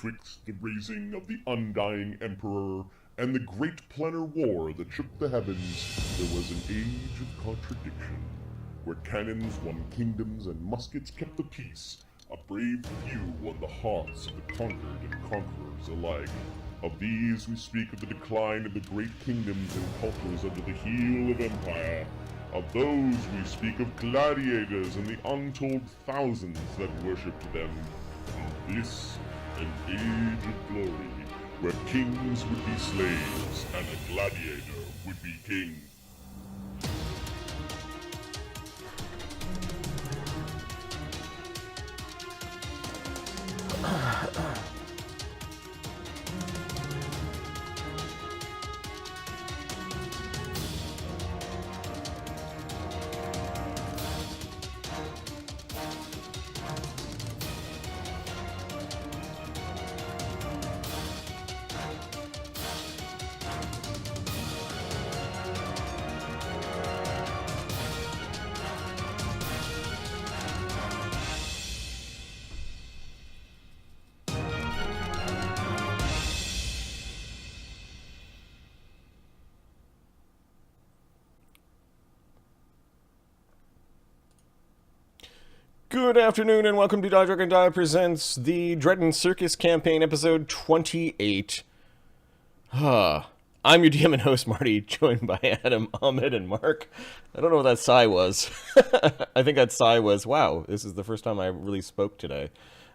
betwixt the raising of the undying emperor and the great planar war that shook the heavens, there was an age of contradiction, where cannons won kingdoms and muskets kept the peace. A brave few won the hearts of the conquered and conquerors alike. Of these we speak of the decline of the great kingdoms and cultures under the heel of empire. Of those we speak of gladiators and the untold thousands that worshipped them. And this, an age of glory, where kings would be slaves and a gladiator would be king. Good afternoon and welcome to Czargon Die presents the Dread Circus campaign episode 28. I'm your DM and host Marty, joined by Adam, Ahmed, and Mark. I don't know what that sigh was. I think that sigh was, wow, this is the first time I really spoke today.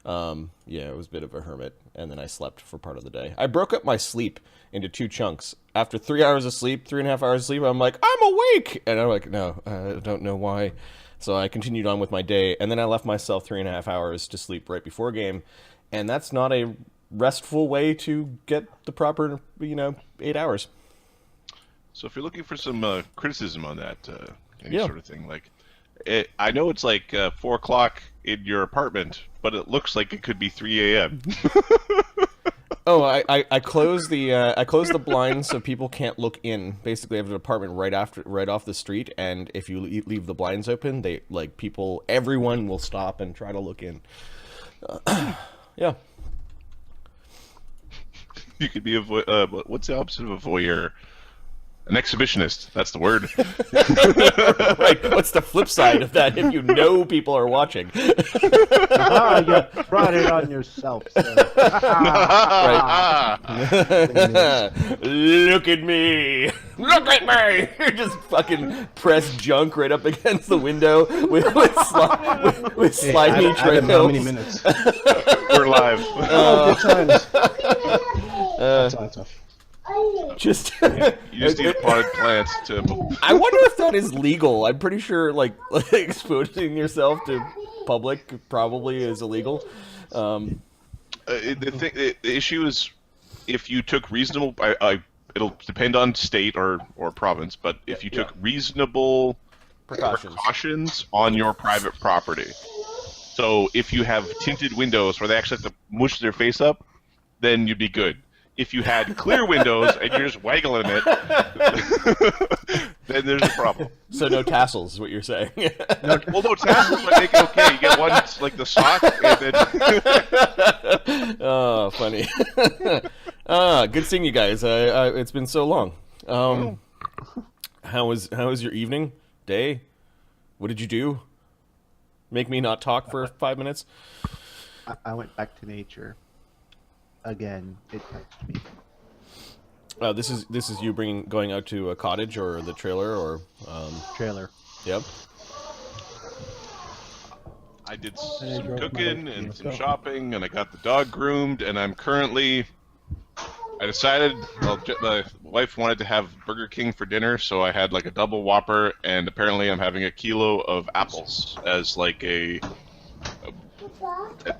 Yeah, it was a bit of a hermit, and then I slept for part of the day. I broke up my sleep into two chunks. After 3 hours of sleep, 3.5 hours of sleep, I'm like, I'm awake! And I'm like, no, I don't know why. So I continued on with my day, and then I left myself 3.5 hours to sleep right before game, and that's not a restful way to get the proper, 8 hours. So if you're looking for some criticism on that, Yeah. sort of thing, I know it's like 4 o'clock in your apartment, but it looks like it could be 3 a.m. Oh, I closed the blinds so people can't look in. Basically, I have an apartment right off the street, and if you leave the blinds open, everyone will stop and try to look in. Yeah. You could be what's the opposite of a voyeur? An exhibitionist. That's the word. Right. What's the flip side of that? If you know people are watching. You brought it on yourself. So. Right. Look at me! Look at me! You just fucking press junk right up against the window with slimy trails. How many minutes? We're live. Good times. That's tough. You just need potted plants to. I wonder if that is legal. I'm pretty sure, exposing yourself to public probably is illegal. The issue is, if you took reasonable, it'll depend on state or province, but if you took reasonable precautions on your private property. So if you have tinted windows where they actually have to mush their face up, then you'd be good. If you had clear windows and you're just waggling it, then there's a problem. So no tassels is what you're saying. No tassels might make it okay. You get one like the sock, and then. Oh, funny. Good seeing you guys. It's been so long. How was your evening, day? What did you do? Make me not talk for 5 minutes? I went back to nature. Again, it touched me. This is you going out to a cottage or the trailer or Trailer. Yep. I did some cooking and some shopping, and I got the dog groomed, and I'm currently. I decided my wife wanted to have Burger King for dinner, so I had a double Whopper, and apparently I'm having a kilo of apples as to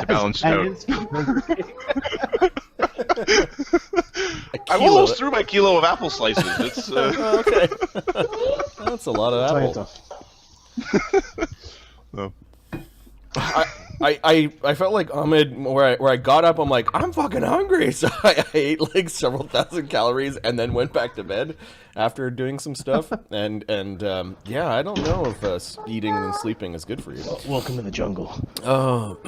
balance it out. I'm almost through my kilo of apple slices. It's okay. That's a lot of apple. No. I felt like Ahmed where I got up. I'm like, I'm fucking hungry, so I ate several thousand calories and then went back to bed after doing some stuff. and yeah, I don't know if eating and sleeping is good for you. Welcome to the jungle. Oh.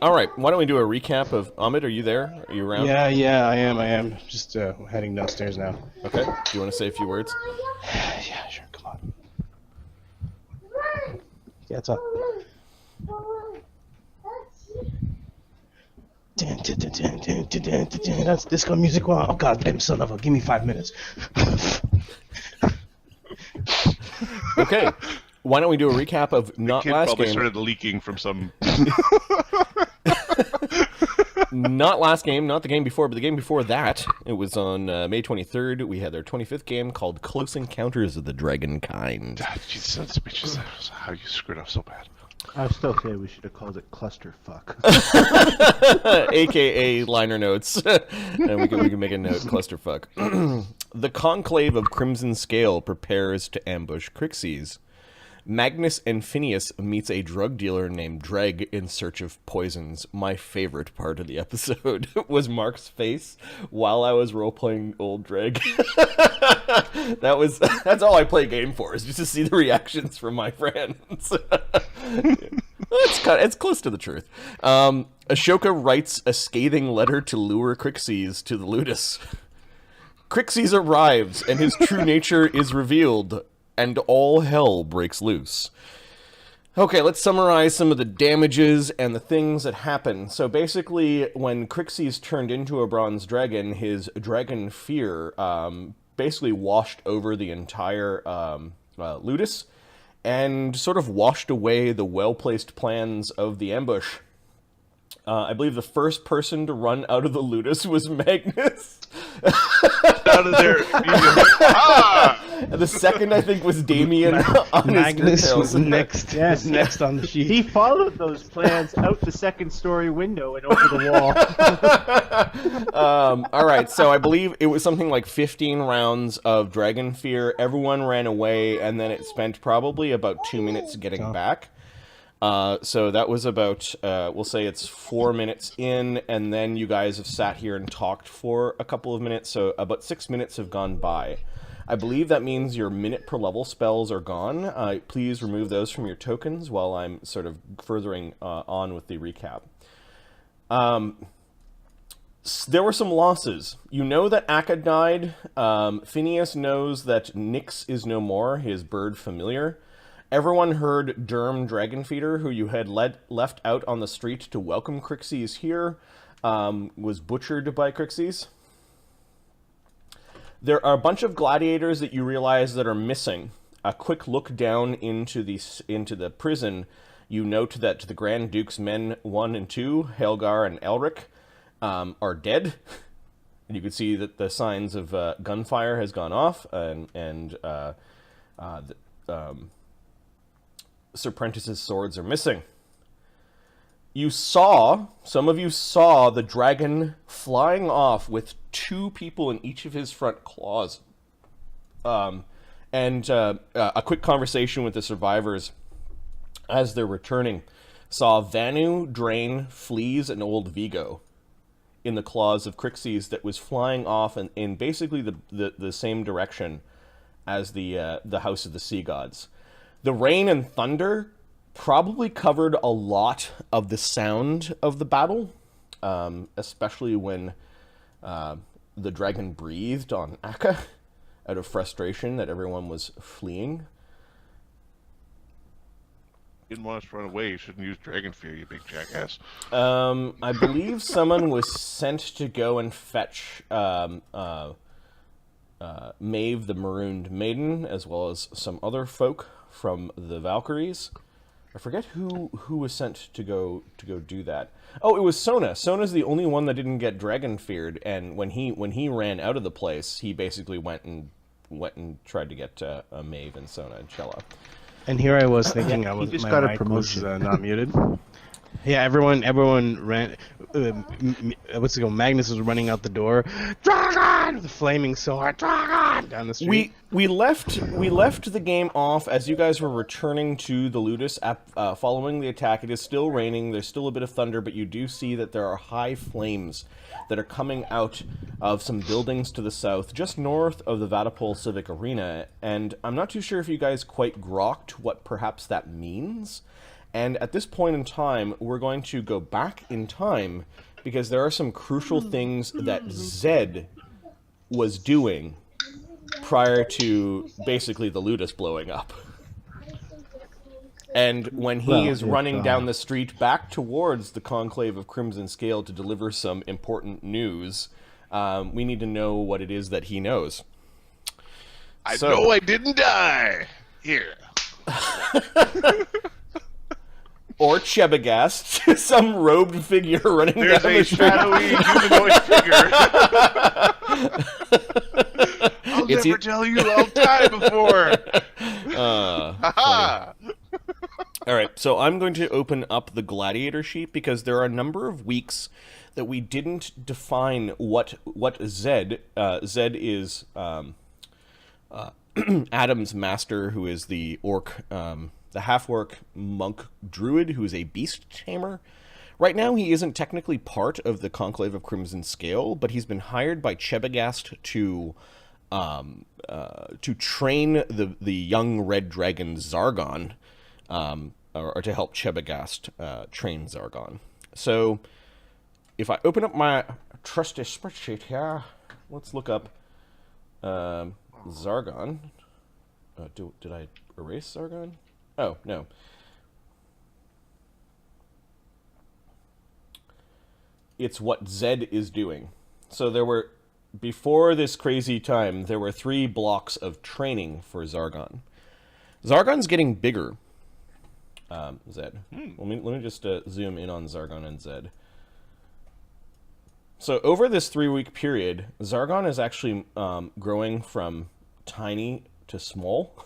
All right, why don't we do a recap of Ahmed? Are you there? Are you around? Yeah, I am. Just heading downstairs now. Okay. Do you want to say a few words? Yeah, sure. Come on. Yeah, it's up. That's disco music. Oh, goddamn son of a! Give me 5 minutes. Okay. Why don't we do a recap of not Kid last probably game? started leaking from some. Not last game, not the game before, but the game before that. It was on May 23rd. We had their 25th game called Close Encounters of the Dragonkind. God, Jesus, sons of bitches. How you screwed up so bad. I still say we should have called it clusterfuck. AKA liner notes. And we can make a note, clusterfuck. The Conclave of Crimson Scale prepares to ambush Kryxes. Magnus and Phineas meets a drug dealer named Dreg in search of poisons. My favorite part of the episode was Mark's face while I was role-playing old Dreg. That's all I play game for, is just to see the reactions from my friends. It's close to the truth. Ashoka writes a scathing letter to lure Kryxes to the Ludus. Kryxes arrives, and his true nature is revealed, and all hell breaks loose. Okay, let's summarize some of the damages and the things that happen. So basically, when Kryxes turned into a bronze dragon, his dragon fear basically washed over the entire Ludus and sort of washed away the well-placed plans of the ambush. I believe the first person to run out of the Ludus was Magnus. Out of there. And the second, I think, was Damian on Magnus his was coattails. next. Yes. Next on the sheet. He followed those plans out the second-story window and over the wall. All right, so I believe it was something like 15 rounds of Dragon Fear. Everyone ran away, and then it spent probably about 2 minutes getting back. So that was about, we'll say it's 4 minutes in, and then you guys have sat here and talked for a couple of minutes, so about 6 minutes have gone by. I believe that means your minute per level spells are gone. Please remove those from your tokens while I'm sort of furthering on with the recap. There were some losses. You know that Akka died. Phineas knows that Nyx is no more, his bird familiar. Everyone heard Derm Dragonfeeder, who you had left out on the street to welcome Kryxes here, was butchered by Kryxes. There are a bunch of gladiators that you realize that are missing. A quick look down into the prison, you note that the Grand Duke's men 1 and 2, Helgar and Elric, are dead. And you can see that the signs of gunfire has gone off, and Sir Prentice's swords are missing. Some of you saw the dragon flying off with 2 people in each of his front claws. And a quick conversation with the survivors as they're returning saw Vanu, Drain, Fleas, and Old Vigo in the claws of Kryxes that was flying off in basically the same direction as the House of the Sea Gods. The rain and thunder probably covered a lot of the sound of the battle, especially when the dragon breathed on Akka out of frustration that everyone was fleeing. Didn't want us to run away. You shouldn't use Dragon Fear, you big jackass. I believe someone was sent to go and fetch Maeve the Marooned Maiden, as well as some other folk from the Valkyries. I forget who was sent to go do that. Oh, it was Sona. Sona's the only one that didn't get dragon feared, and when he ran out of the place, he basically went and tried to get Maeve and Sona and Chella. And here I was thinking He just my got a mic promotion. was not muted. Yeah, everyone ran. Magnus was running out the door. Dragon! With a flaming sword. Dragon! Down the street. We left the game off as you guys were returning to the Ludus following the attack. It is still raining. There's still a bit of thunder, but you do see that there are high flames that are coming out of some buildings to the south, just north of the Vatapol Civic Arena. And I'm not too sure if you guys quite grokked what perhaps that means. And at this point in time, we're going to go back in time because there are some crucial things that Zed was doing prior to basically the Ludus blowing up. And when he is running down the street back towards the Conclave of Crimson Scale to deliver some important news, we need to know what it is that he knows. I know I didn't die! Here. Or Chebagast, some robed figure running down the street. There's a shadowy humanoid figure. I'll never tell you I'll die before. All right, so I'm going to open up the gladiator sheet because there are a number of weeks that we didn't define what Zed is Adam's master, who is the orc, the half-orc monk druid, who is a Beast-Tamer. Right now, he isn't technically part of the Conclave of Crimson Scale, but he's been hired by Chebagast to train the young red dragon Czargon, or to help Chebagast train Czargon. So, if I open up my trusty spreadsheet here, let's look up Czargon. Did I erase Czargon? Oh, no. It's what Zed is doing. So before this crazy time, there were 3 blocks of training for Czargon. Czargon's getting bigger. Zed. Let me just zoom in on Czargon and Zed. So over this 3-week period, Czargon is actually growing from tiny to small,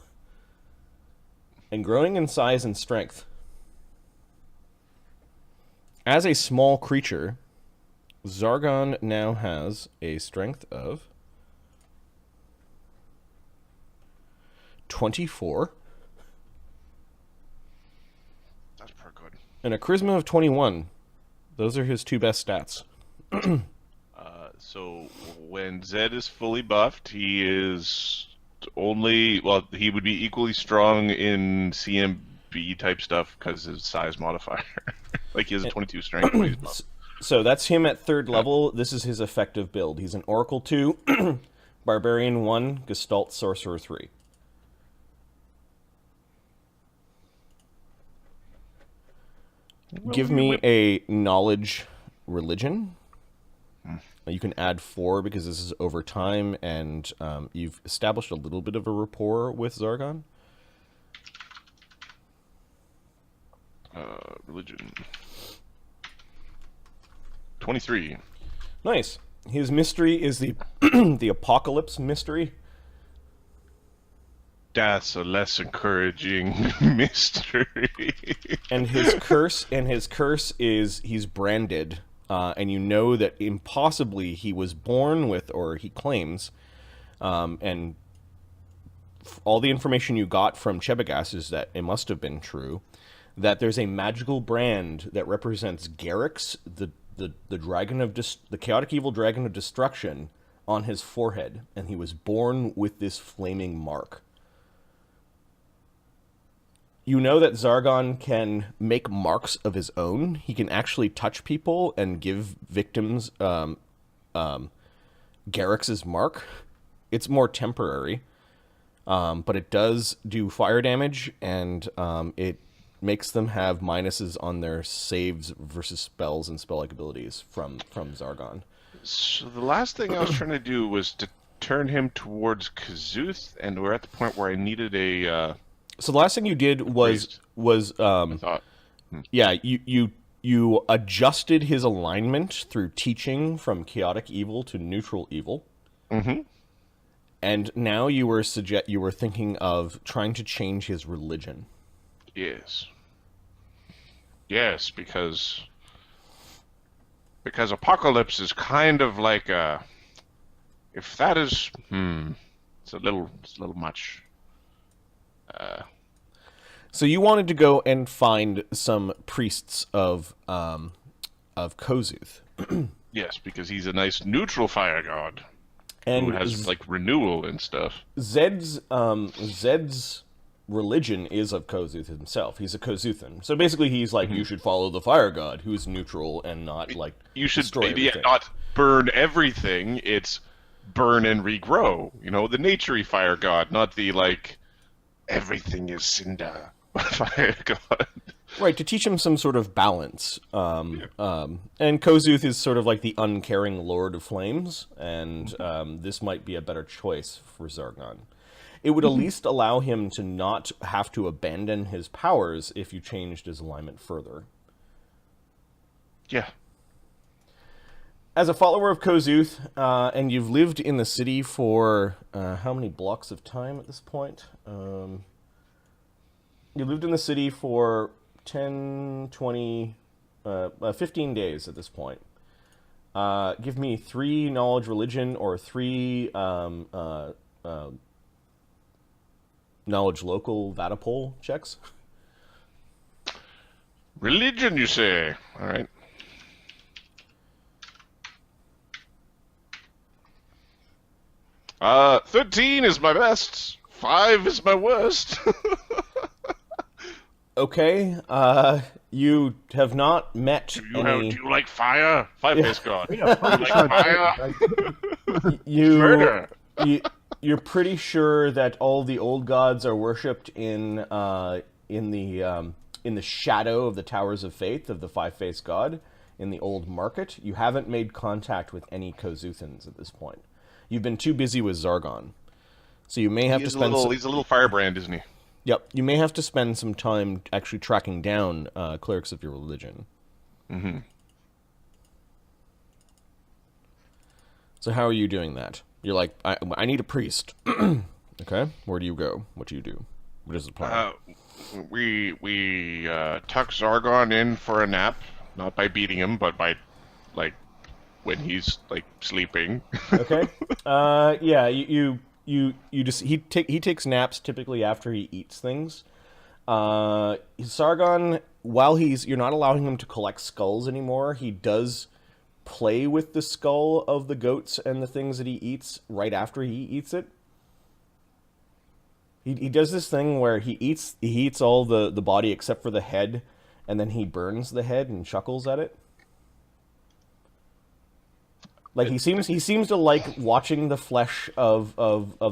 and growing in size and strength. As a small creature, Czargon now has a strength of 24. That's pretty good. And a charisma of 21. Those are his 2 best stats. So when Zed is fully buffed, he is he would be equally strong in CMB type stuff because his size modifier. Like he has a 22 strength when he's buffed. So that's him at 3rd level. This is his effective build. He's an Oracle 2, Barbarian 1, Gestalt Sorcerer 3. Give me a knowledge religion. You can add 4 because this is over time, and you've established a little bit of a rapport with Czargon. Religion. 23. Nice. His mystery is the the apocalypse mystery. That's a less encouraging mystery. And his curse is he's branded. And you know that impossibly he was born with, or he claims, and all the information you got from Chebagast is that it must have been true, that there's a magical brand that represents Garrix, the dragon of the chaotic evil dragon of destruction, on his forehead, and he was born with this flaming mark. You know that Czargon can make marks of his own. He can actually touch people and give victims Garrix's mark. It's more temporary, but it does do fire damage, and it makes them have minuses on their saves versus spells and spell-like abilities from Czargon. So the last thing I was trying to do was to turn him towards Kossuth, and we're at the point where I needed a... So the last thing you did was you adjusted his alignment through teaching from chaotic evil to neutral evil. Mm-hmm. And now you were thinking of trying to change his religion. Yes. Yes, because apocalypse is kind of like a... If that is... It's a little much... So you wanted to go and find some priests of Kossuth. Yes, because he's a nice neutral fire god and who has like renewal and stuff. Zed's religion is of Kossuth himself. He's a Kossuthan. So basically he's like, you should follow the fire god, who's neutral and not, like, You should destroy maybe everything. not burn everything, it's burn and regrow. You know, the naturey fire god, not the, like, everything is cinder fire god. Right, to teach him some sort of balance. And Kossuth is sort of like the uncaring Lord of Flames, and this might be a better choice for Czargon. It would at least allow him to not have to abandon his powers if you changed his alignment further. Yeah. As a follower of Kossuth, and you've lived in the city for how many blocks of time at this point? You lived in the city for 10, 20, 15 days at this point. Give me 3 knowledge religion or 3 knowledge local Vatapol checks. Religion, you say? All right. Uh, 13 is my best. 5 is my worst. Okay, you have not met Do any... you like fire? Five-face god. Yeah, You like fire? Murder. You're pretty sure that all the old gods are worshipped in the shadow of the Towers of Faith of the Five-Faced God in the old market. You haven't made contact with any Kossuthans at this point. You've been too busy with Czargon, so you may have to spend. He's a little firebrand, isn't he? Yep, you may have to spend some time actually tracking down clerics of your religion. Mm-hmm. So how are you doing that? You're like, I need a priest. Okay, where do you go? What do you do? What is the plan? We tuck Czargon in for a nap, not by beating him, but by, like, when he's like sleeping. Okay. Yeah, you just he takes naps typically after he eats things. Czargon, while you're not allowing him to collect skulls anymore, he does play with the skull of the goats and the things that he eats right after he eats it. He does this thing where he eats all the body except for the head, and then he burns the head and chuckles at it. Like he seems to like watching the flesh of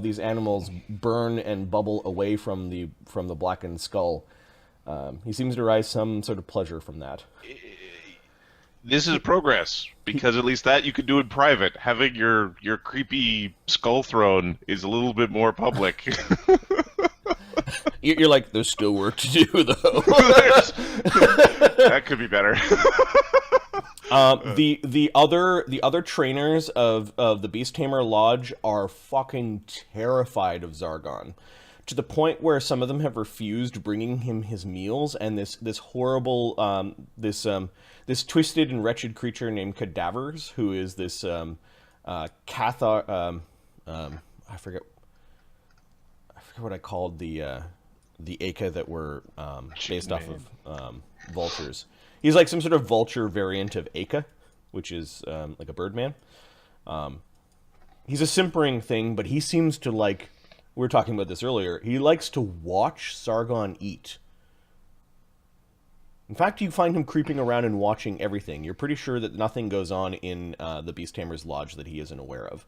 these animals burn and bubble away from the blackened skull. He seems to derive some sort of pleasure from that. This is progress, because at least that you could do in private. Having your creepy skull throne is a little bit more public. You're like, there's still work to do, though. That could be better. The other trainers of the Beast-Tamer Lodge are fucking terrified of Czargon, to the point where some of them have refused bringing him his meals, and this horrible this twisted and wretched creature named Cadavers, who is this Cathar I forget what I called the Aka that were based off of vultures. He's like some sort of vulture variant of Aka, which is like a birdman. He's a simpering thing, but he seems to like, we were talking about this earlier, he likes to watch Czargon eat. In fact, you find him creeping around and watching everything. You're pretty sure that nothing goes on in the Beast-Tamer's Lodge that he isn't aware of.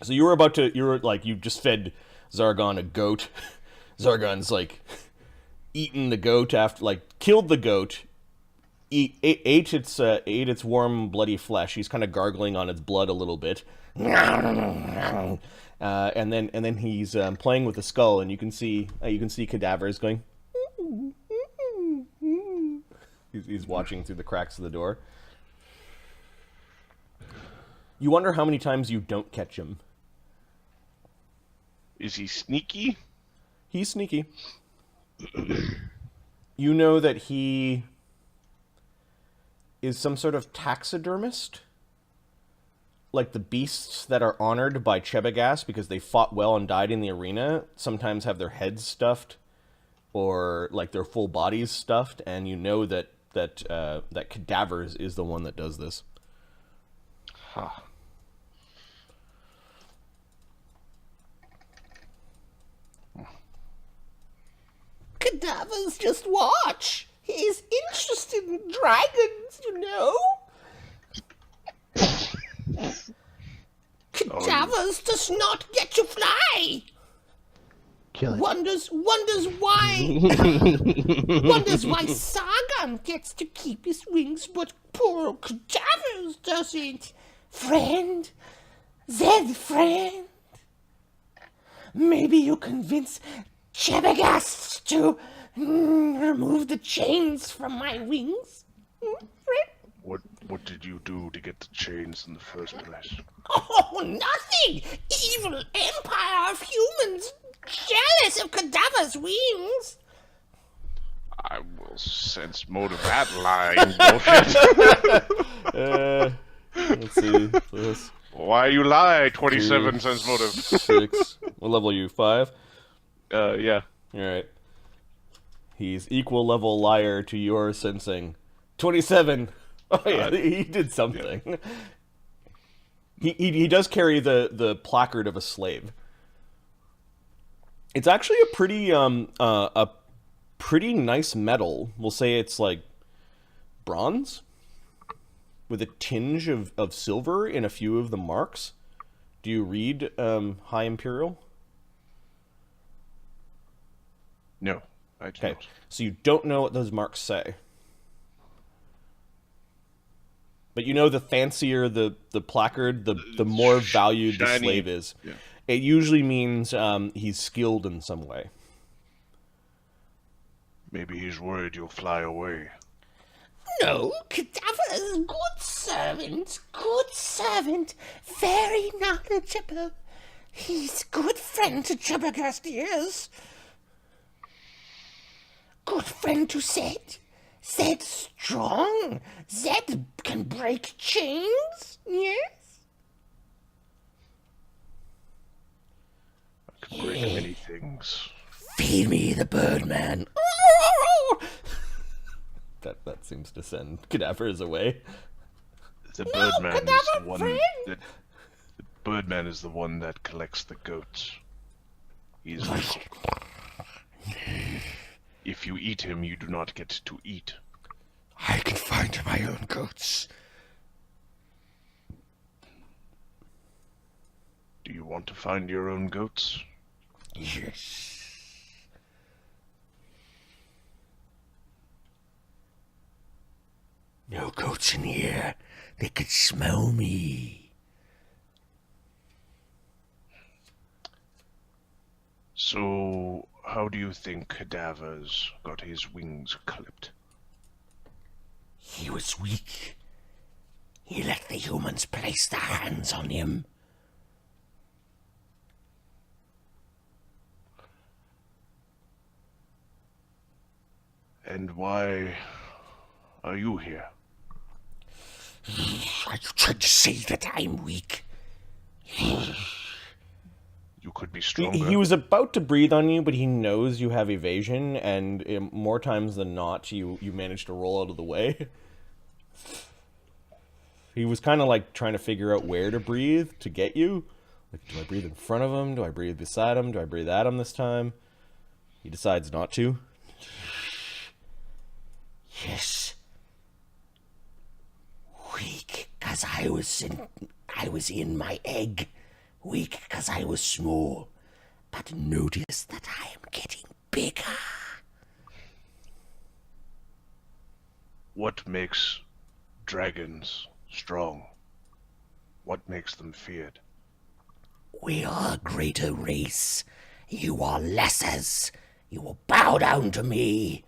So you just fed Czargon a goat. Czargon's like eaten the goat after, like, killed the goat, ate its warm, bloody flesh. He's kind of gargling on its blood a little bit, and then he's playing with the skull, and you can see Cadavers going. He's watching through the cracks of the door. You wonder how many times you don't catch him. Is he sneaky? He's sneaky. You know that he is some sort of taxidermist? Like the beasts that are honored by Chebagast because they fought well and died in the arena sometimes have their heads stuffed or like their full bodies stuffed, and you know that Cadavers is the one that does this. Huh. Cadavers, just watch. He's interested in dragons, you know? Cadavers does not get to fly. Kill it. Wonders why. Wonders why Czargon gets to keep his wings, but poor Cadavers doesn't. Friend. Friend. Maybe you convince Chebagast to remove the chains from my wings? Friend? What did you do to get the chains in the first place? Oh, nothing! Evil empire of humans, jealous of Cadavers' wings. I will sense motive that lying bullshit. Let's see. This. Why you lie? 27 sense motive. 6. What level are you? 5? Yeah. Alright. He's equal level liar to your sensing. 27. Oh yeah, he did something. Yeah. He does carry the placard of a slave. It's actually a pretty nice metal. We'll say it's like bronze with a tinge of silver in a few of the marks. Do you read High Imperial? No, I don't. Okay, so you don't know what those marks say. But you know the fancier the placard, the more valued the slave is. Yeah. It usually means he's skilled in some way. Maybe he's worried you'll fly away. No, Cadaver is good servant, very knowledgeable. He's good friend to Chebagast, yes. Good friend to Zed. Zed strong. Zed can break chains, yes. I can break many things. Feed me the Birdman. That seems to send cadavers away. The Birdman is the one that... The Birdman is the one that collects the goats. He's... If you eat him, you do not get to eat. I can find my own goats. Do you want to find your own goats? Yes. No goats in here. They could smell me. So, how do you think Cadavers got his wings clipped? He was weak. He let the humans place their hands on him. And why are you here? Are you trying to say that I'm weak? You could be stronger. He was about to breathe on you, but he knows you have evasion, and more times than not, you manage to roll out of the way. He was kind of like trying to figure out where to breathe to get you. Like, do I breathe in front of him? Do I breathe beside him? Do I breathe at him this time? He decides not to. Yes. Weak, 'cause I was in my egg. Weak, 'cause I was small. But notice that I am getting bigger. What makes dragons strong? What makes them feared? We are a greater race. You are lessers. You will bow down to me.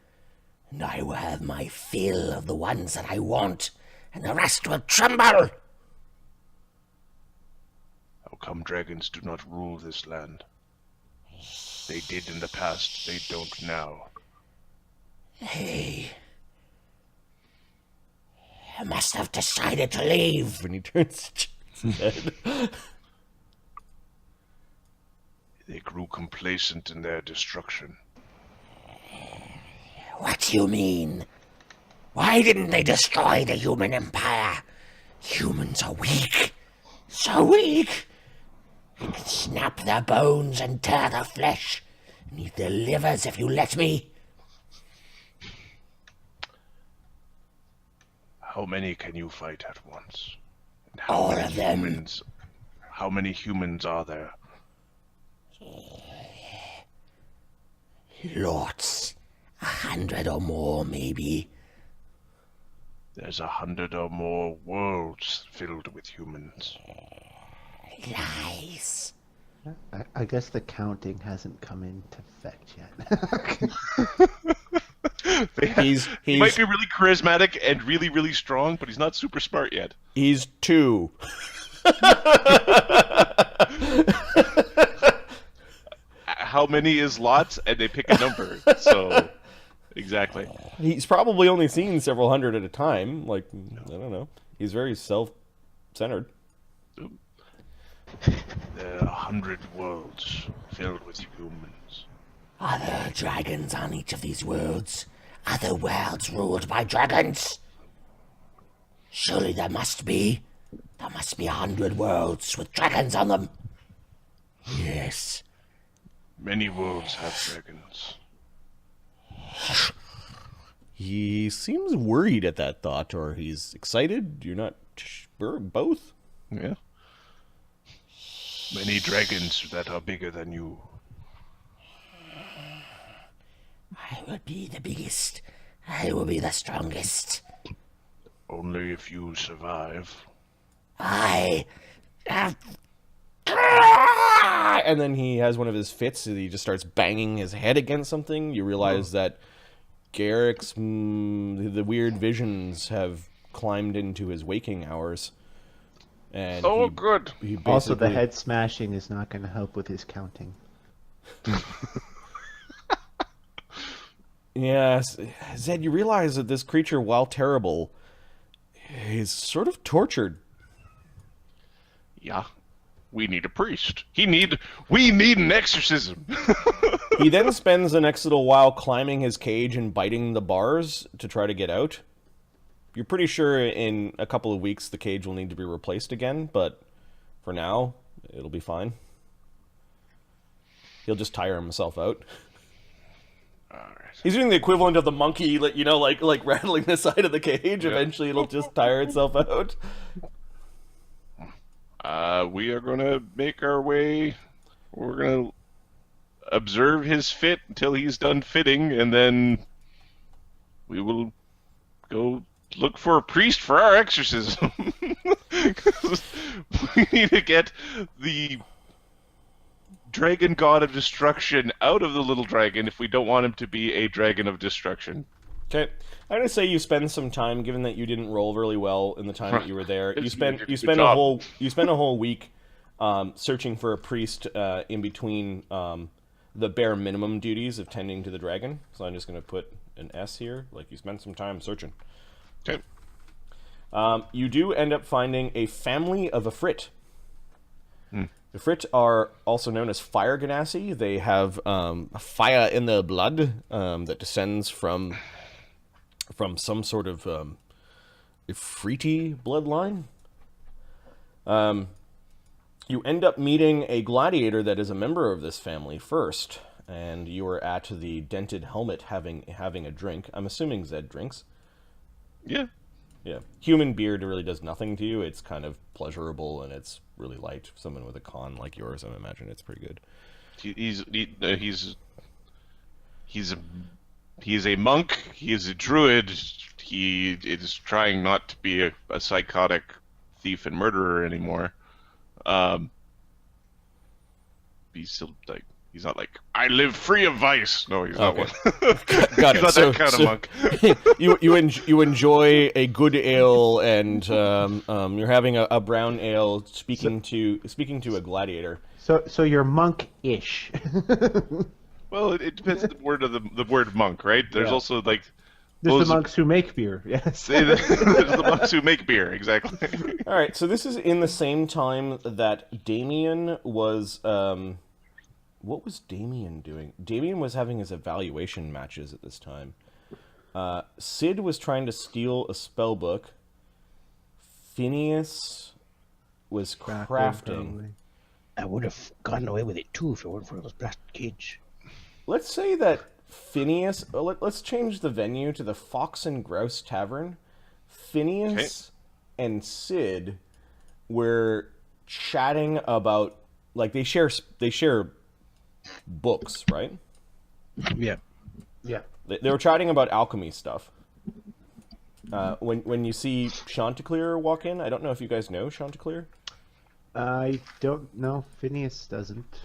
And I will have my fill of the ones that I want, and the rest will tremble. How come dragons do not rule this land? They did in the past, they don't now. Hey. I must have decided to leave. When he turns his head. They grew complacent in their destruction. What do you mean? Why didn't they destroy the human empire? Humans are weak. So weak. I could snap their bones and tear their flesh, and eat their livers if you let me. How many can you fight at once? And All of them. How many humans are there? Lots. 100 or more, maybe. There's 100 or more worlds filled with humans. Lies. I guess the counting hasn't come into effect yet. He might be really charismatic and really, really strong, but he's not super smart yet. He's 2. How many is lots? And they pick a number. So, exactly. He's probably only seen several hundred at a time. Like, I don't know. He's very self-centered. There are 100 worlds filled with humans. Are there dragons on each of these worlds? Other worlds ruled by dragons? Surely there must be. There must be 100 worlds with dragons on them. Yes. Many worlds have dragons. He seems worried at that thought, or he's excited. You're not sure. Both? Yeah. Many dragons that are bigger than you. I will be the biggest. I will be the strongest. Only if you survive. I have... And then he has one of his fits, and he just starts banging his head against something. You realize that Garrick's the weird visions have climbed into his waking hours. And good. He Also, the basically- head smashing is not going to help with his counting. Yes, Zed, you realize that this creature, while terrible, is sort of tortured. Yeah. We need a priest. We need an exorcism. He then spends the next little while climbing his cage and biting the bars to try to get out. You're pretty sure in a couple of weeks the cage will need to be replaced again, but for now, it'll be fine. He'll just tire himself out. Alright. He's doing the equivalent of the monkey, like rattling the side of the cage. Yeah. Eventually, it'll just tire itself out. We are going to make our way. We're going to observe his fit until he's done fitting, and then we will go look for a priest for our exorcism. We need to get the dragon god of destruction out of the little dragon if we don't want him to be a dragon of destruction. Okay, I'm gonna say you spend some time, given that you didn't roll really well in the time that you were there. You spend a whole week searching for a priest in between the bare minimum duties of tending to the dragon. So I'm just gonna put an S here. Like, you spent some time searching. Okay. You do end up finding a family of ifrit. Ifrit are also known as fire ganassi. They have fire in their blood that descends from some sort of ifriti bloodline. You end up meeting a gladiator that is a member of this family first, and you are at the dented helmet having a drink. I'm assuming Zed drinks. Yeah. Yeah. Human beer really does nothing to you. It's kind of pleasurable, and it's really light. For someone with a con like yours, I imagine it's pretty good. He's a monk. He is a druid. He is trying not to be a psychotic thief and murderer anymore. He's still like, he's not like, I live free of vice. No, he's not one. Got He's not that kind of monk. you enjoy a good ale, and you're having a brown ale. Speaking to a gladiator. So you're monk-ish. Well, it depends on the word monk, right? There's also like There's the monks who make beer. Yes. There's the monks who make beer, exactly. All right, so this is in the same time that Damian was. What was Damian doing? Damian was having his evaluation matches at this time. Sid was trying to steal a spell book. Phineas was crafting. I would have gotten away with it too if it weren't for those blasted kids. Let's say that Phineas... Let's change the venue to the Fox and Grouse Tavern. Phineas and Sid were chatting about, like, they share books, right? Yeah. Yeah. They were chatting about alchemy stuff. When you see Chanticleer walk in, I don't know if you guys know Chanticleer. I don't know. Phineas doesn't.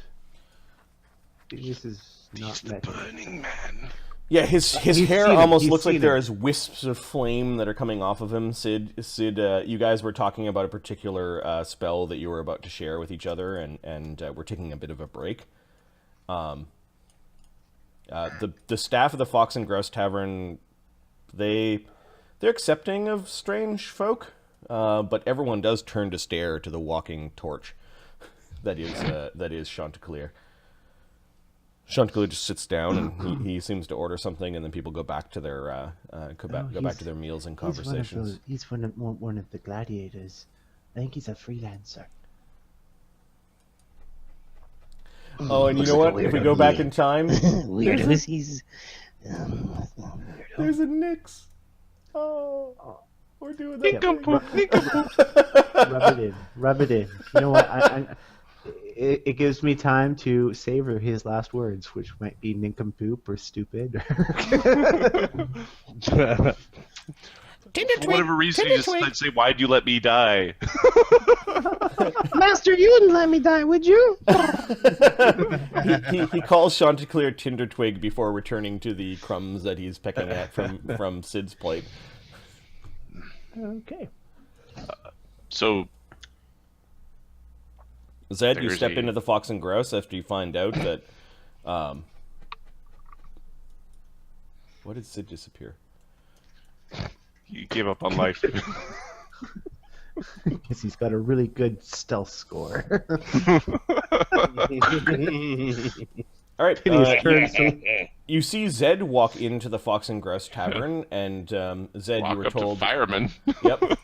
Phineas is not He's the Burning Man. Yeah, his He's hair seen him. almost He's looks like seen there him. is wisps of flame that are coming off of him. Sid, you guys were talking about a particular spell that you were about to share with each other, and we're taking a bit of a break. The staff of the Fox and Grouse Tavern, they're accepting of strange folk, but everyone does turn to stare to the walking torch. That is Chanticleer. Chanticleer just sits down and he seems to order something, and then people go back to their go back to their meals and conversations. He's one of the gladiators. I think he's a freelancer. Oh, and you know what? If we go back in time, Weirdos, he's... there's a Nyx. Oh, we're doing that. Rub it in. You know what? It gives me time to savor his last words, which might be nincompoop or stupid. For whatever reason, you just say, "Why'd you let me die?" Master, you wouldn't let me die, would you? He calls Chanticleer Tindertwig before returning to the crumbs that he's pecking at from Sid's plate. Okay. So, Zed, you There's step a- into the Fox and Grouse after you find out that... what did Sid disappear? you gave up on life. Because he's got a really good stealth score. All right, you see Zed walk into the Fox and Grouse Tavern, and Zed, Walk you were up told... to fireman. Yep.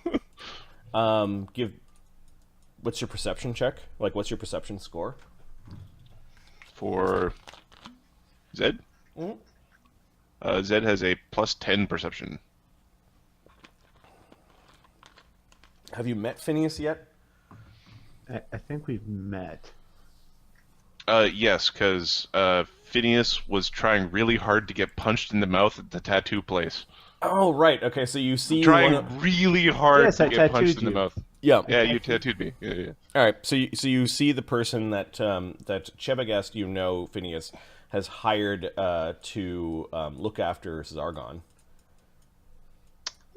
What's your perception check? Like, what's your perception score? For Zed? Zed has a +10 perception. Have you met Phineas yet? I think we've met. Yes, because Phineas was trying really hard to get punched in the mouth at the tattoo place. Oh, right. Okay, so you see Trying really hard Yes, to I get punched tattooed in the you. mouth. Yeah. Yeah, you tattooed me. Yeah. All right. So you see the person that Chebagast, Phineas has hired to look after Czargon.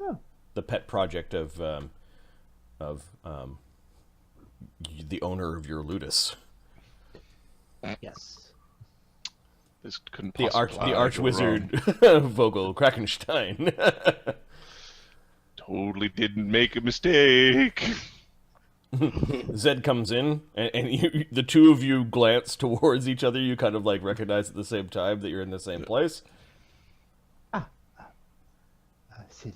Oh. The pet project of the owner of your Ludus. Yes. This couldn't The possibly arch go wizard wrong. Vogel Krakenstein. Totally didn't make a mistake. Zed comes in, and the two of you glance towards each other. You kind of like recognize at the same time that you're in the same place. Sid,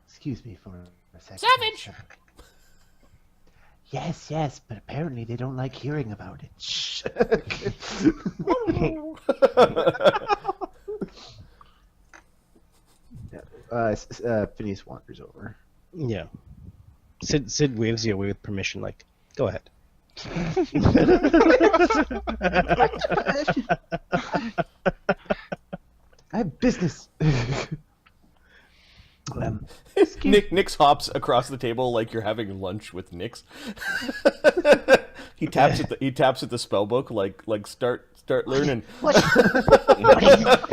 excuse me for a second. Savage! Yes, but apparently they don't like hearing about it. Shh. Phineas wanders over. Yeah. Sid waves you away with permission, like, go ahead. I have business. Nyx hops across the table like you're having lunch with Nyx. He taps at the spell book like start learning.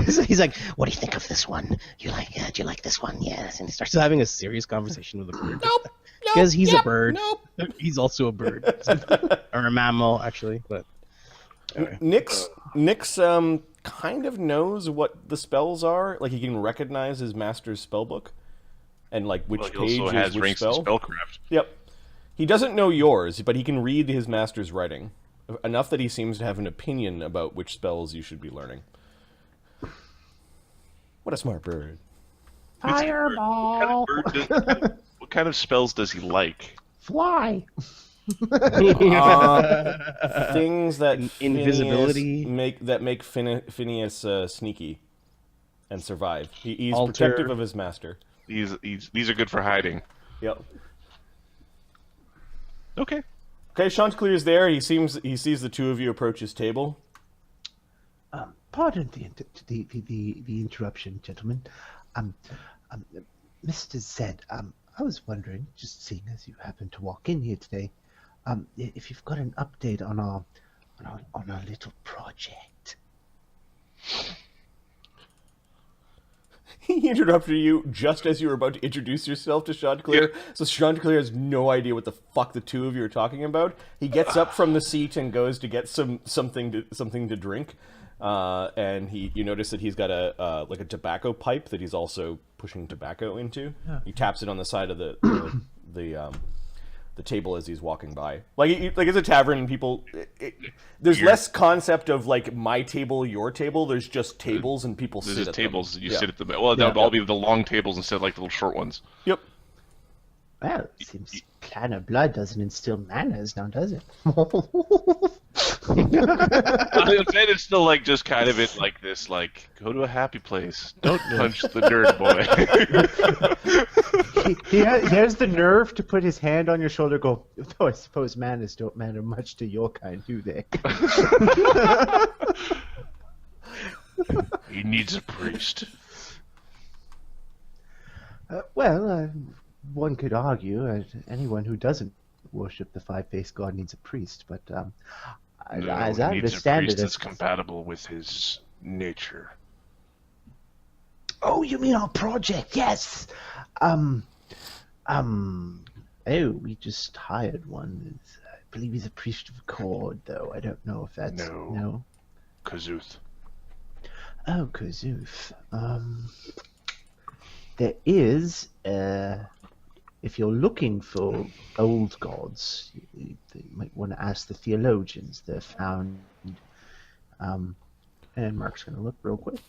He's like, what do you think of this one? Do you like this one? Yes. And he starts Starts having a serious conversation with a bird. Nope. Because he's a bird. Nope. He's also a bird. Or a mammal, actually. But anyway. Nyx kind of knows what the spells are. Like, he can recognize his master's spell book and like which He page also is has which ranks in spell. spellcraft. Yep. He doesn't know yours, but he can read his master's writing. Enough that he seems to have an opinion about which spells you should be learning. What a smart bird. Fireball. What kind of spells does he like? Fly. Things that Invisibility. make Phineas sneaky and survive. He's Alter. protective of his master. These are good for hiding. Yep. Okay. Okay, Chanticleer's there. He sees the two of you approach his table. Pardon the interruption, gentlemen. Mr. Zed, I was wondering, just seeing as you happened to walk in here today, if you've got an update on our little project. He interrupted you just as you were about to introduce yourself to Chanticleer. Yeah. So Chanticleer has no idea what the fuck the two of you are talking about. He gets up from the seat and goes to get something to drink. And you notice that he's got a tobacco pipe that he's also pushing tobacco into. Yeah. He taps it on the side of the table as he's walking by. Like it's a tavern, and people. There's less concept of like my table, your table. There's just tables, and people sit at tables. them. You sit at the. Well, they'll all be the long tables instead of like the little short ones. Yep. Well, it seems clan of blood doesn't instill manners now, does it? It's still like just kind of it like this, like go to a happy place. Don't punch the nerd boy. he has the nerve to put his hand on your shoulder. Go. Oh, I suppose manners don't matter much to your kind, do they? He needs a priest. One could argue anyone who doesn't worship the five-faced god needs a priest, but as I understand it, it's compatible with his nature. Oh, you mean our project? Yes. Oh, we just hired one. I believe he's a priest of Cord, though. I don't know if that's no. Kossuth. Oh, Kossuth. There is if you're looking for old gods, you might want to ask the theologians. They're found. And Mark's going to look real quick.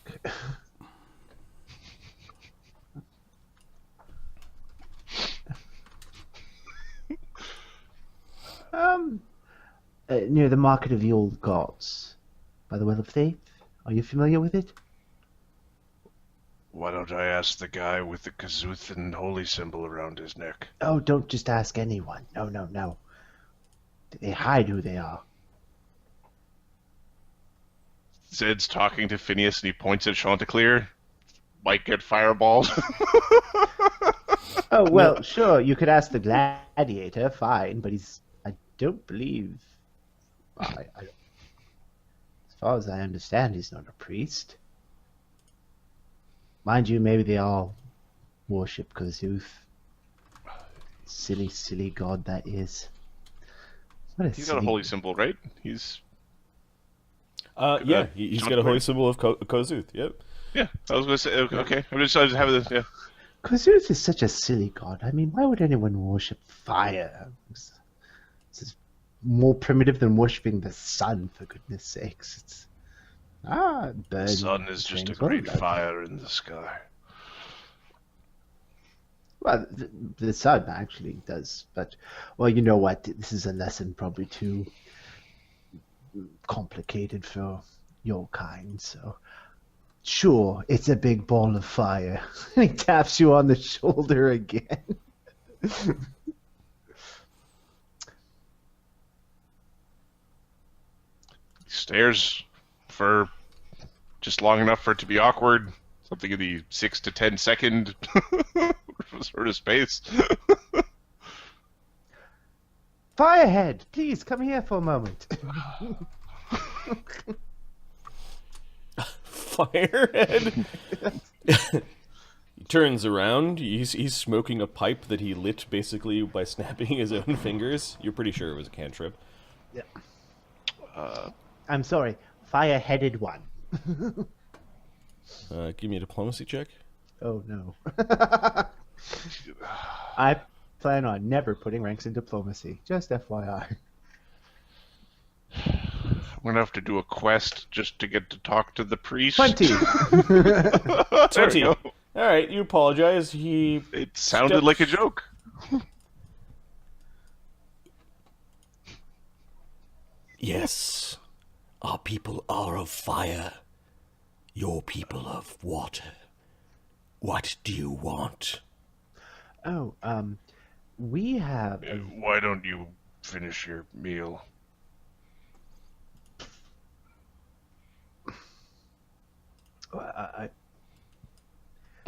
Near the Market of the Old Gods, by the Well of Faith. Are you familiar with it? Why don't I ask the guy with the Kossuth and holy symbol around his neck? Oh, don't just ask anyone. No. They hide who they are. Zed's talking to Phineas and he points at Chanticleer. Might get fireballed. Oh, well, sure, you could ask the gladiator, fine, but I don't believe... as far as I understand, he's not a priest. Mind you, maybe they all worship Kossuth. Silly god that is. He's got a holy symbol, right? He's got a holy symbol of Kossuth. Yep. Yeah, I was going to say. Okay, I was having this. Yeah. Kossuth is such a silly god. I mean, why would anyone worship fire? This is more primitive than worshipping the sun, for goodness sakes. The sun is just a great fire in the sky. Well, the sun actually does, but, well, you know what? This is a lesson probably too complicated for your kind, so... Sure, it's a big ball of fire. He taps you on the shoulder again. Stares for just long enough for it to be awkward. Something in the 6 to 10 second sort of space. Firehead, please come here for a moment. Firehead? He turns around. He's smoking a pipe that he lit basically by snapping his own fingers. You're pretty sure it was a cantrip. Yeah. I'm sorry, fire-headed one. Give me a diplomacy check. Oh no. I plan on never putting ranks in diplomacy. Just FYI. I'm gonna have to do a quest just to get to talk to the priest. 20. 20. All right, you apologize. It sounded like a joke. Yes, our people are of fire. Your people of water. What do you want? Oh, we have. Why don't you finish your meal?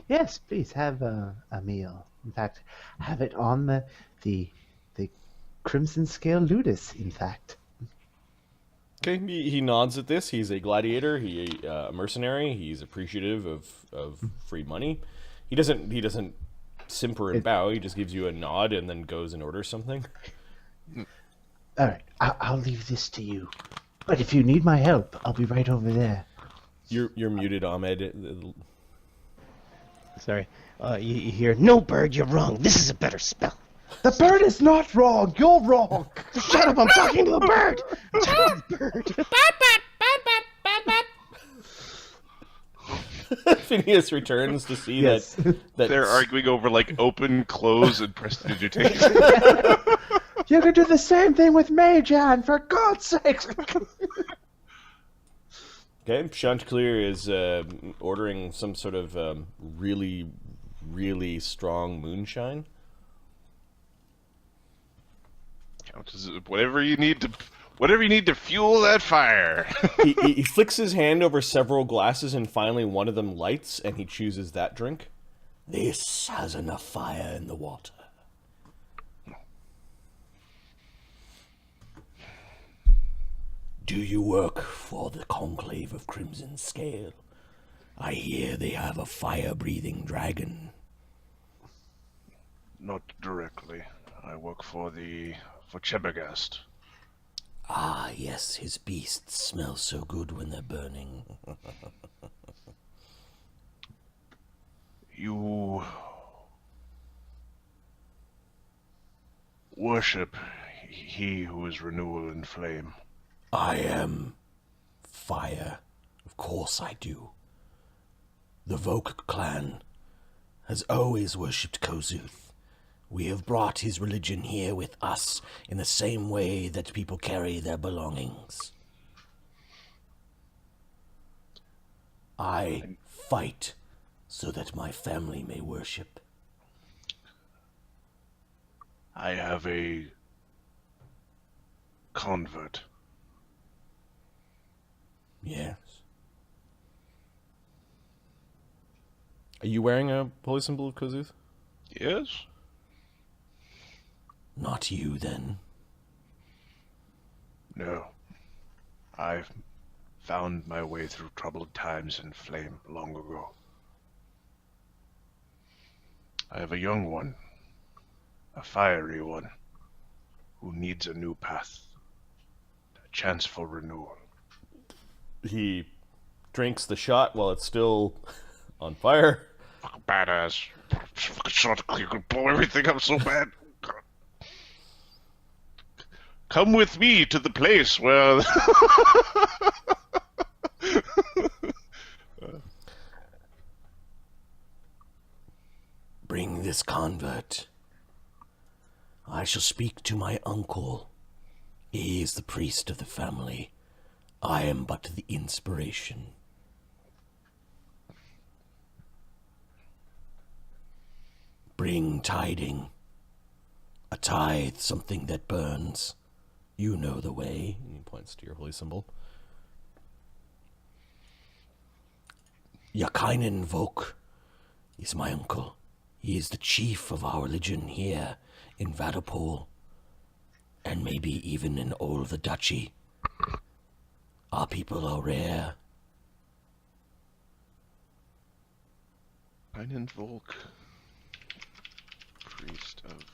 Yes, please have a meal. In fact, have it on the Crimson Scale Ludus. In fact. Okay, he nods at this. He's a gladiator. He a mercenary. He's appreciative of free money. He doesn't simper and bow. He just gives you a nod and then goes and orders something. All right, I'll leave this to you. But if you need my help, I'll be right over there. You're muted, Ahmed. Sorry. You hear, no, bird, you're wrong. This is a better spell. The bird is not wrong. You're wrong. Shut up, I'm talking to the bird. I'm talking to the bird. Phineas returns to see Yes. that They're arguing over like open, close, and prestidigitation. You can do the same thing with Majan, for God's sakes. Okay, Chanticleer is ordering some sort of really, really strong moonshine. Whatever you need to fuel that fire. He flicks his hand over several glasses, and finally one of them lights, and he chooses that drink. This has enough fire in the water. Do you work for the Conclave of Crimson Scale? I hear they have a fire-breathing dragon. Not directly. I work for Chebagast. Ah, yes, his beasts smell so good when they're burning. You worship he who is renewal and flame. I am fire. Of course I do. The Volk clan has always worshipped Kossuth. We have brought his religion here with us in the same way that people carry their belongings. I fight so that my family may worship. I have a convert. Yes. Are you wearing a holy symbol of Kossuth? Yes. Not you, then. No. I've found my way through troubled times in flame long ago. I have a young one, a fiery one, who needs a new path, a chance for renewal. He drinks the shot while it's still on fire. Fucking badass. Fucking Chanticleer could blow everything up so bad. Come with me to the place where... Bring this convert. I shall speak to my uncle. He is the priest of the family. I am but the inspiration. Bring tiding. A tithe, something that burns. You know the way. He points to your holy symbol. Yakainen Volk is my uncle. He is the chief of our religion here in Vadapol, and maybe even in all the duchy. Our people are rare. Einen Volk. Priest of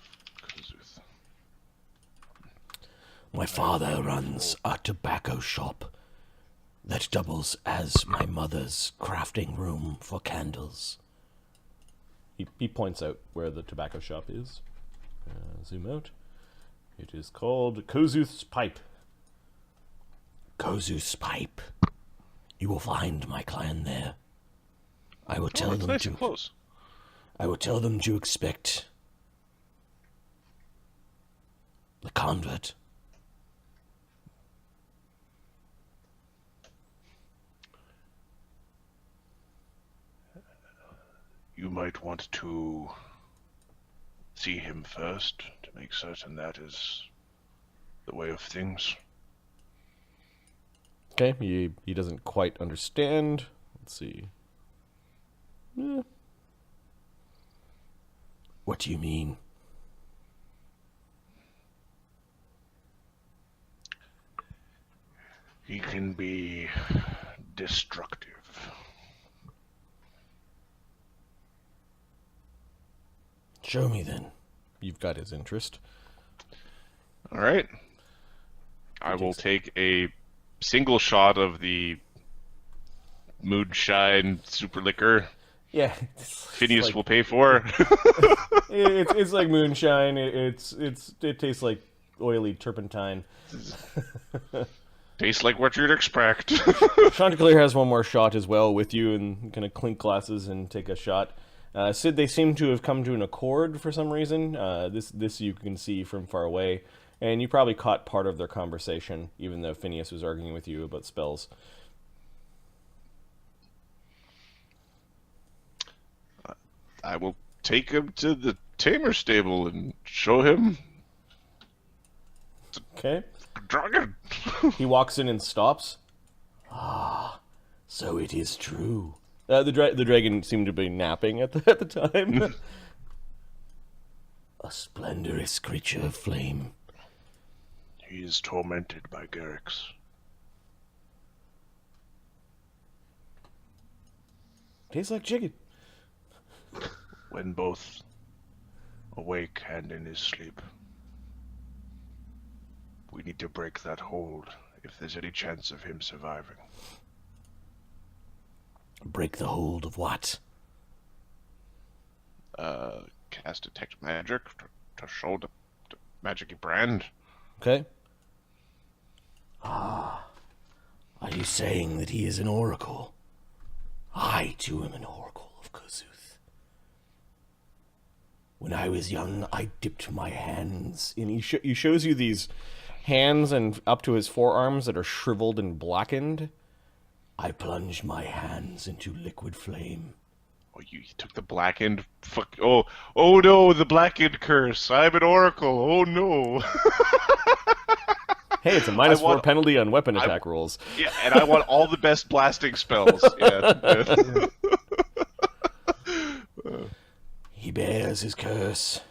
Kossuth. My father runs a tobacco shop that doubles as my mother's crafting room for candles. He points out where the tobacco shop is. Zoom out. It is called Kossuth's Pipe. Kossuth's Pipe. You will find my clan there. I will tell them nice to. and close. I will tell them to expect the convert. You might want to see him first to make certain that is the way of things. Okay, he doesn't quite understand. Let's see. What do you mean? He can be destructive. Show me then. You've got his interest. All right. I will take a single shot of the moonshine super liquor. Yeah, Phineas will pay for. it's like moonshine. It tastes like oily turpentine. Tastes like what you'd expect. Chanticleer has one more shot as well with you, and kind of clink glasses and take a shot. Sid, they seem to have come to an accord for some reason. This you can see from far away, and you probably caught part of their conversation, even though Phineas was arguing with you about spells. I will take him to the Tamer stable and show him. Okay. Dragon. He walks in and stops. So it is true. The dragon seemed to be napping at the time. A splendorous creature of flame. He is tormented by Garrix. Tastes like chicken. When both awake and in his sleep. We need to break that hold if there's any chance of him surviving. Break the hold of what? Cast detect magic to show the magic brand. Okay. Are you saying that he is an oracle? I, too, am an oracle of Kossuth. When I was young, I dipped my hands And he shows you these hands and up to his forearms that are shriveled and blackened. I plunged my hands into liquid flame. Oh, you took the blackened. Fuck. Oh no, the blackened curse. I'm an oracle. Oh no. Hey, it's a -4 penalty on weapon attack rolls. Yeah, and I want all the best blasting spells. Yeah. He bears his curse.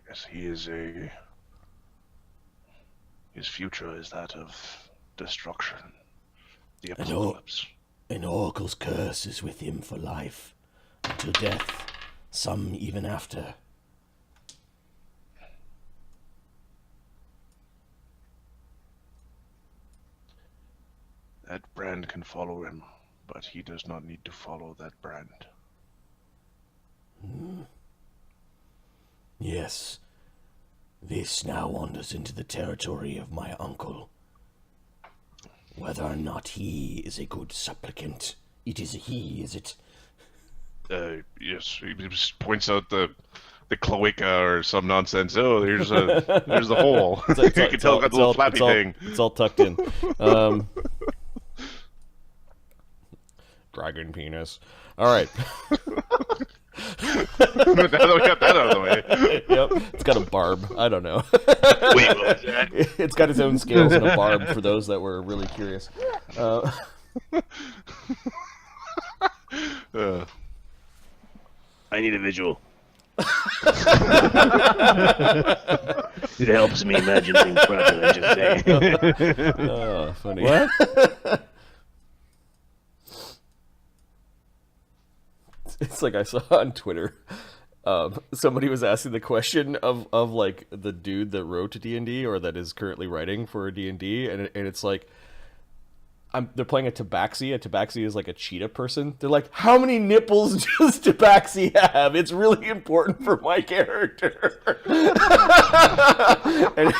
Yes, he is his future is that of destruction. The apocalypse. An oracle's curse is with him for life, until death, some even after. That brand can follow him, but he does not need to follow that brand. Yes, this now wanders into the territory of my uncle. Whether or not he is a good supplicant, it is a he, is it? Yes, he just points out the cloaca or some nonsense. Oh, there's the hole. You can tell it's got the little flappy thing. It's all tucked in. Dragon penis. All right. Now that we got that out of the way. Yep. It's got a barb. I don't know. Wait, what was that? It's got its own scales and a barb for those that were really curious. I need a visual. It helps me imagine things properly, just saying. Oh, funny. What? It's like I saw on Twitter, somebody was asking the question of like the dude that wrote D&D or that is currently writing for D&D, and it's like, they're playing a Tabaxi. A Tabaxi is like a cheetah person. They're like, how many nipples does Tabaxi have? It's really important for my character. and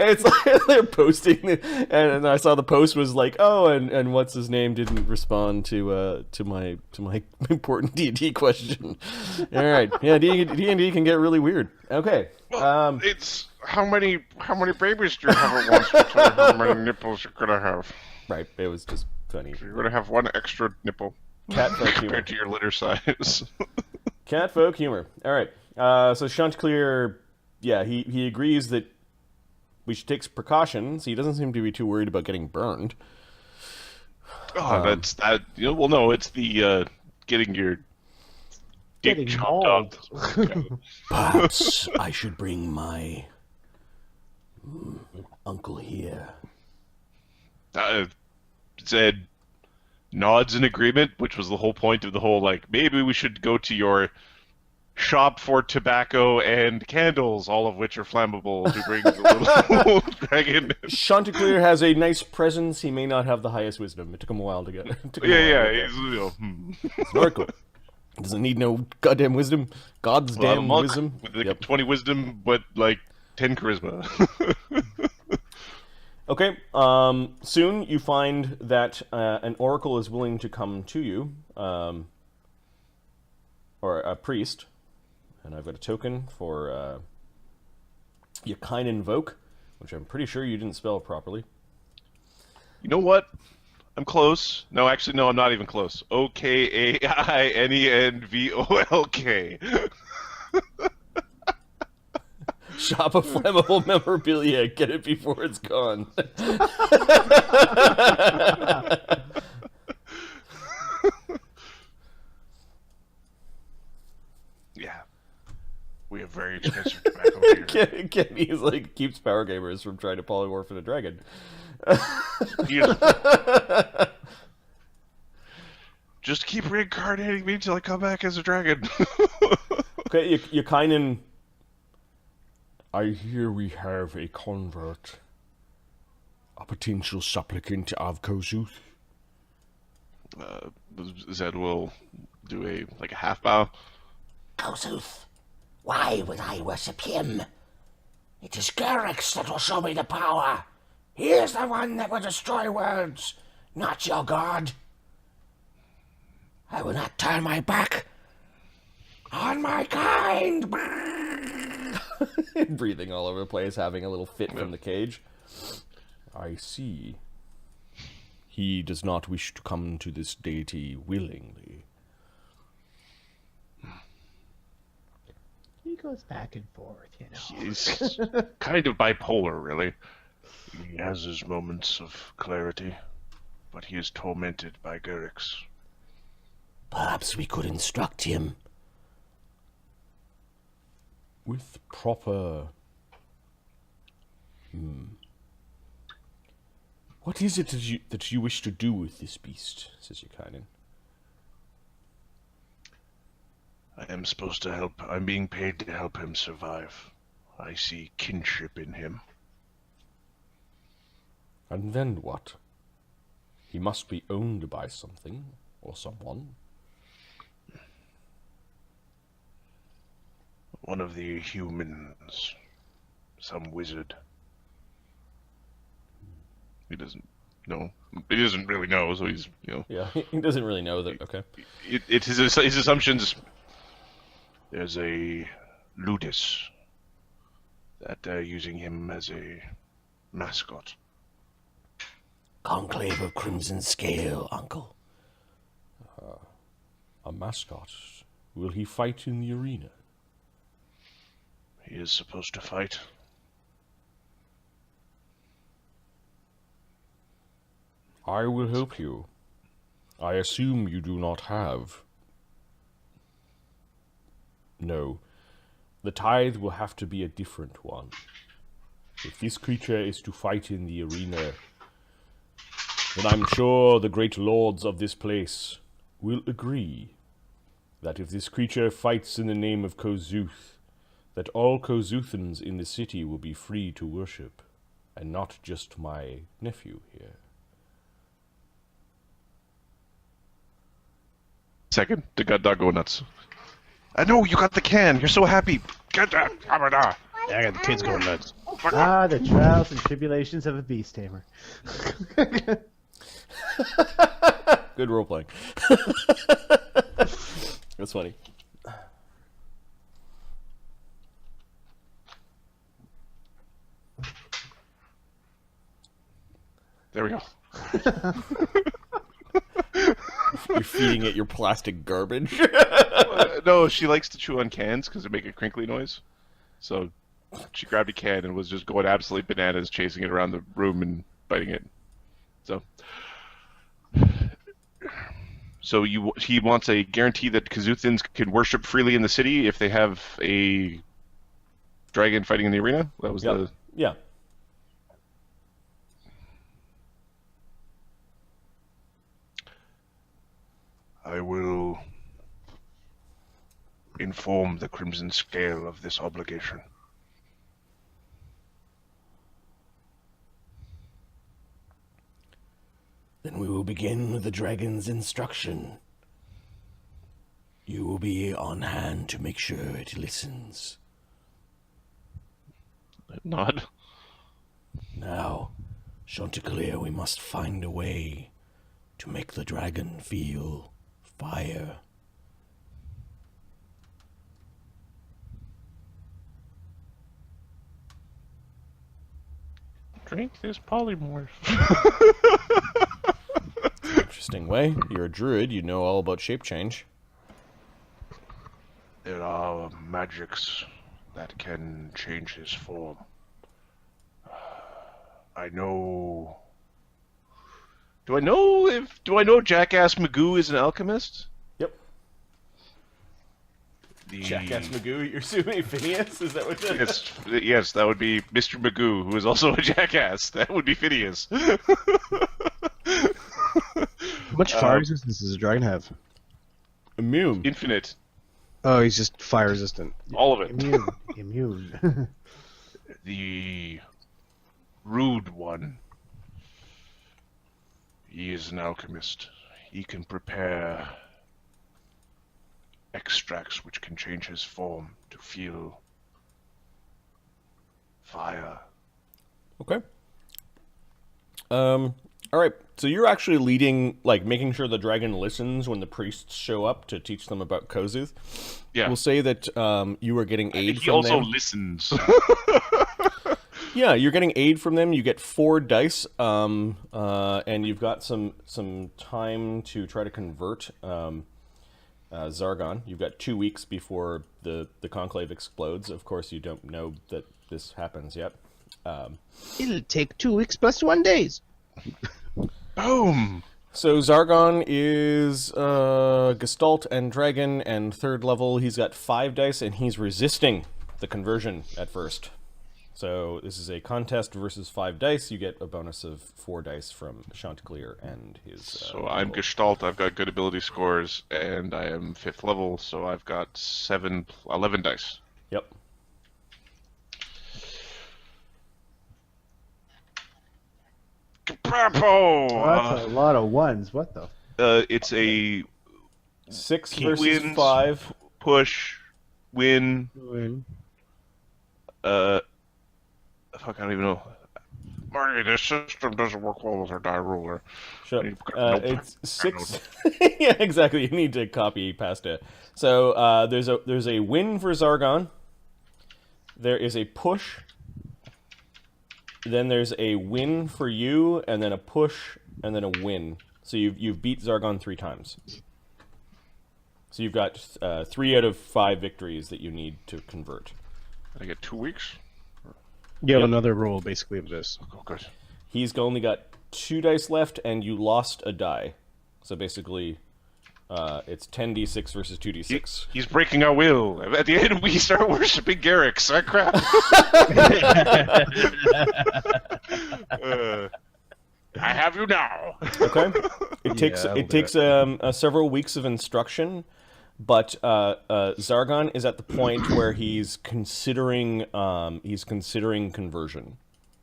it's like they're posting, and I saw the post was like, oh, and what's his name didn't respond to my important D&D question. All right, yeah, D&D can get really weird. Okay, well, it's how many babies do you have at once? To tell you how many nipples you're gonna have. Right, it was just funny. So you're gonna have one extra nipple. Catfolk humor. compared to your litter size. Catfolk humor. All right. So Chanticleer, yeah, he agrees that we should take precautions. He doesn't seem to be too worried about getting burned. Oh, that's that. You know, well, no, it's the getting your dick Getting chopped mauled. up. Perhaps I should bring my uncle here. Said nods in agreement, which was the whole point of the whole, like, maybe we should go to your shop for tobacco and candles, all of which are flammable, to bring the little dragon. Chanticleer has a nice presence. He may not have the highest wisdom. It took him a while to get. Yeah, he's, Snorkel. Doesn't need no goddamn wisdom. God's well, damn monk wisdom. with like Yep. 20 wisdom, but like 10 charisma. Okay. Soon you find that an oracle is willing to come to you, or a priest, and I've got a token for Yakain Invoke, which I'm pretty sure you didn't spell properly. You know what? I'm close. No, actually, no, I'm not even close. OKAINENVOLK. Shop of flammable memorabilia. Get it before it's gone. Yeah. We have very expensive tobacco here. Kenny's like keeps power gamers from trying to polymorph in a dragon. He is- Just keep reincarnating me until I come back as a dragon. Okay, Yakainen. I hear we have a convert, a potential supplicant of Kossuth. Zed will do a half bow. Kossuth, why would I worship him? It is Kryxes that will show me the power. He is the one that will destroy worlds, not your god. I will not turn my back on my kind. Breathing all over the place, having a little fit from the cage. I see. He does not wish to come to this deity willingly. He goes back and forth, you know. He's kind of bipolar, really. He has his moments of clarity, but he is tormented by Kryxes. Perhaps we could instruct him. With proper... What is it that you wish to do with this beast, says Yakainen? I am supposed to help. I'm being paid to help him survive. I see kinship in him. And then what? He must be owned by something, or someone. One of the humans. Some wizard. He doesn't know. He doesn't really know, so he's, Yeah, he doesn't really know that, okay. It's his assumptions. There's a Ludus that they're using him as a mascot. Conclave of Crimson Scale, uncle. A mascot. Will he fight in the arena? He is supposed to fight. I will help you. I assume you do not have... No. The tithe will have to be a different one. If this creature is to fight in the arena, then I'm sure the great lords of this place will agree that if this creature fights in the name of Kossuth, that all Kossuthans in the city will be free to worship, and not just my nephew here. Second, the god dog go nuts. I know, you got the can. You're so happy. Get that. Yeah, I got the kids going nuts. Ah, the trials and tribulations of a Beast-Tamer. Good role playing. That's funny. There we go. You're feeding it your plastic garbage. No, she likes to chew on cans because they make a crinkly noise. So she grabbed a can and was just going absolutely bananas, chasing it around the room and biting it. So he wants a guarantee that Kossuthans can worship freely in the city if they have a dragon fighting in the arena? That was the... Yeah. I will inform the Crimson Scale of this obligation. Then we will begin with the dragon's instruction. You will be on hand to make sure it listens. Nod. Now, Chanticleer, we must find a way to make the dragon feel fire. Drink this polymorph. Interesting way. You're a druid. You know all about shape change. There are magics that can change his form. I know... Do I know Jackass Magoo is an alchemist? Yep. Jackass Magoo, you're assuming Phineas? Is that what it is? Yes, that would be Mr. Magoo, who is also a jackass. That would be Phineas. How much fire resistance does a dragon have? Immune. Infinite. Oh, he's just fire resistant. All of it. Immune. The rude one. He is an alchemist. He can prepare extracts which can change his form to feel fire. Okay. All right. So you're actually leading, like, making sure the dragon listens when the priests show up to teach them about Kossuth. Yeah. We'll say that you are getting aid He from also them. listens. Yeah, you're getting aid from them. You get 4 dice, and you've got some time to try to convert Czargon. You've got 2 weeks before the conclave explodes. Of course, you don't know that this happens yet. It'll take 2 weeks plus 1 days. Boom! So Czargon is Gestalt and Dragon and 3rd level. He's got 5 dice, and he's resisting the conversion at first. So this is a contest versus 5 dice. You get a bonus of 4 dice from Chanticleer and his... So I'm Gestalt, I've got good ability scores, and I am 5th level, so I've got 11 dice. Yep. Caprapo! That's a lot of ones. What the? It's a 6 He versus wins. 5. push, win, fuck, I don't even know. Marty, this system doesn't work well with our die ruler. Shut Nope. It's 6. Yeah, exactly. You need to copy pasta. So there's a win for Czargon. There is a push. Then there's a win for you, and then a push, and then a win. So you've beat Czargon 3 times. So you've got 3 out of 5 victories that you need to convert. I get 2 weeks? You have another roll, basically, of this. Oh, good. He's only got 2 dice left, and you lost a die. So basically, it's 10d6 versus 2d6. He's breaking our will. At the end, we start worshiping Garrix. Oh, crap. I have you now. Okay. It takes several weeks of instruction, but Czargon is at the point where he's considering conversion.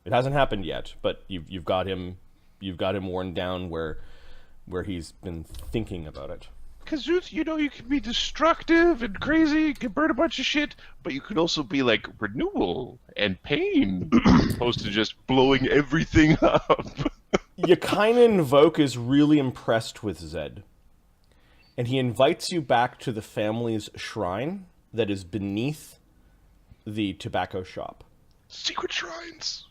It hasn't happened yet, but you've got him worn down where he's been thinking about it. Kossuth, you know, you can be destructive and crazy, you can burn a bunch of shit, but you could also be like renewal and pain, opposed to just blowing everything up. Yakainen Voke is really impressed with Zed, and he invites you back to the family's shrine that is beneath the tobacco shop. Secret shrines.